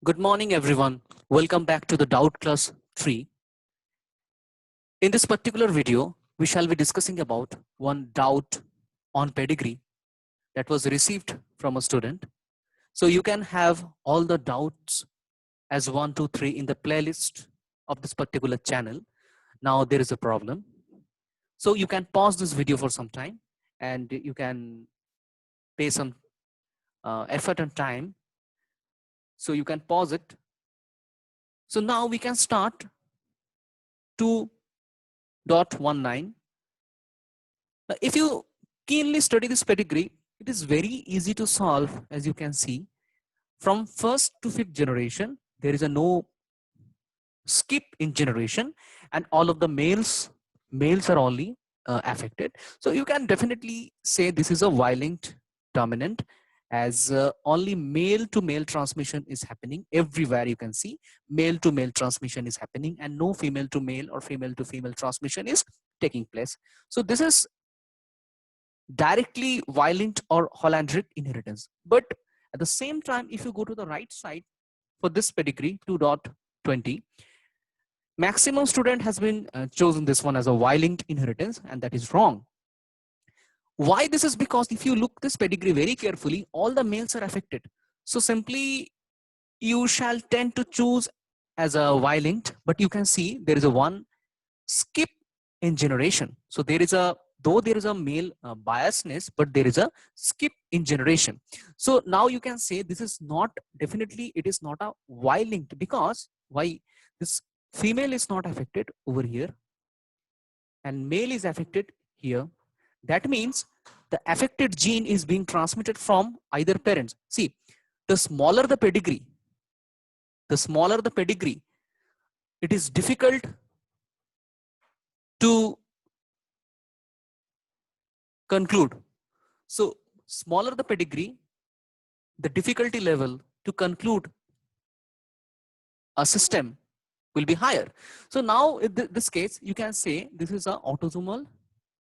Good morning, everyone. Welcome back to the Doubt Class 3. In this particular video, we shall be discussing about one doubt on pedigree that was received from a student. So you can have all the doubts as 1, 2, 3 in the playlist of this particular channel. Now there is a problem. So you can pause this video for some time and you can pay some effort and time. So you can pause it. So now we can start 2.19. If you keenly study this pedigree, it is very easy to solve. As you can see, from first to fifth generation, there is a no skip in generation, and all of the males are only affected. So you can definitely say this is a Y-linked dominant, as only male to male transmission is happening everywhere. You can see male to male transmission is happening and no female to male or female to female transmission is taking place. So this is directly Y-linked or Hollandric inheritance. But at the same time, if you go to the right side for this pedigree 2.20, maximum student has been chosen this one as a Y-linked inheritance, and that is wrong. Why this is? Because if you look this pedigree very carefully, all the males are affected. So simply you shall tend to choose as a Y-linked, but you can see there is a one skip in generation. So there is a, though there is a male biasness, but there is a skip in generation. So now you can say this is not, definitely it is not a Y-linked, because why? This female is not affected over here and male is affected here. That means the affected gene is being transmitted from either parents. See, the smaller the pedigree, it is difficult to conclude. So smaller the pedigree, the difficulty level to conclude a system will be higher. So now in this case, you can say this is an autosomal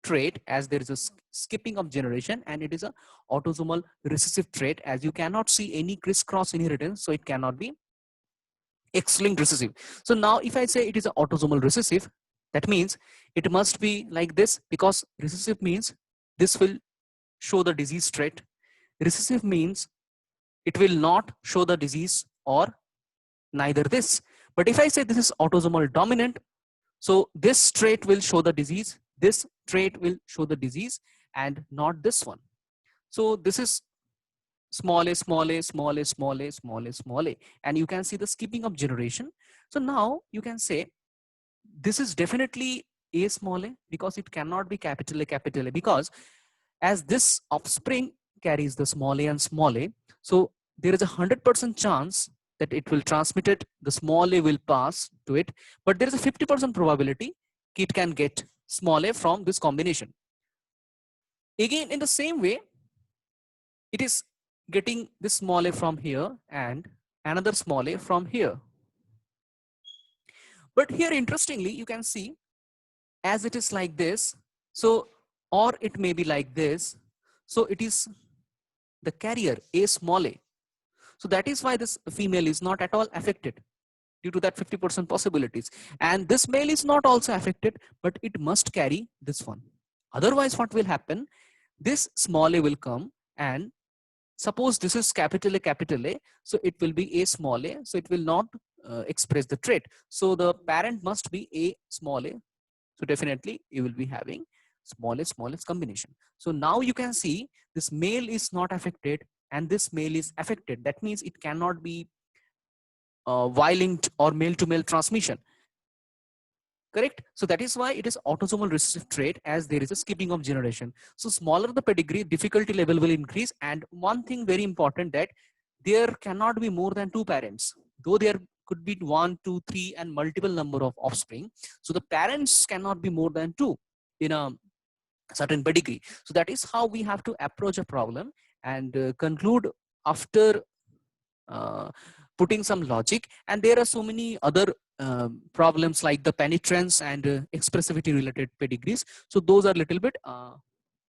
trait, as there is a skipping of generation, and it is a autosomal recessive trait, as you cannot see any crisscross inheritance, so it cannot be X-linked recessive. So now if I say it is an autosomal recessive, that means it must be like this, because recessive means this will show the disease trait. Recessive means it will not show the disease, or neither this. But if I say this is autosomal dominant, so this trait will show the disease, this trait will show the disease, and not this one. So this is small a, small a, small a, small a, small a, small a, and you can see the skipping of generation. So now you can say this is definitely a small a, because it cannot be capital A, because as this offspring carries the small a and small a, so there is a 100% chance that it will transmit it, the small a will pass to it, but there is a 50% probability it can get small a from this combination. Again, in the same way, it is getting this small a from here and another small a from here. But here, interestingly, you can see as it is like this, so, or it may be like this, so it is the carrier a small a. So that is why this female is not at all affected due to that 50% possibilities. And this male is not also affected, but it must carry this one. Otherwise, what will happen? This small a will come, and suppose this is capital A, so it will be a small a, so it will not express the trait. So the parent must be a small a. So definitely you will be having smallest combination. So now you can see this male is not affected and this male is affected. That means it cannot be Y-linked or male-to-male transmission. Correct? So that is why it is autosomal recessive trait, as there is a skipping of generation. So smaller the pedigree, difficulty level will increase. And one thing very important, that there cannot be more than 2 parents, though there could be 1, 2, 3 and multiple number of offspring. So the parents cannot be more than 2 in a certain pedigree. So that is how we have to approach a problem and conclude after putting some logic. And there are so many other problems like the penetrance and expressivity related pedigrees. So those are a little bit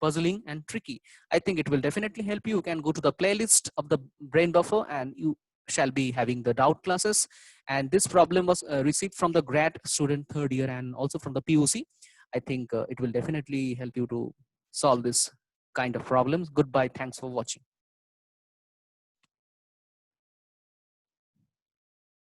puzzling and tricky. I think it will definitely help you. You can go to the playlist of the brain buffer and you shall be having the doubt classes. And this problem was received from the grad student 3rd year and also from the POC. I think it will definitely help you to solve this kind of problems. Goodbye. Thanks for watching.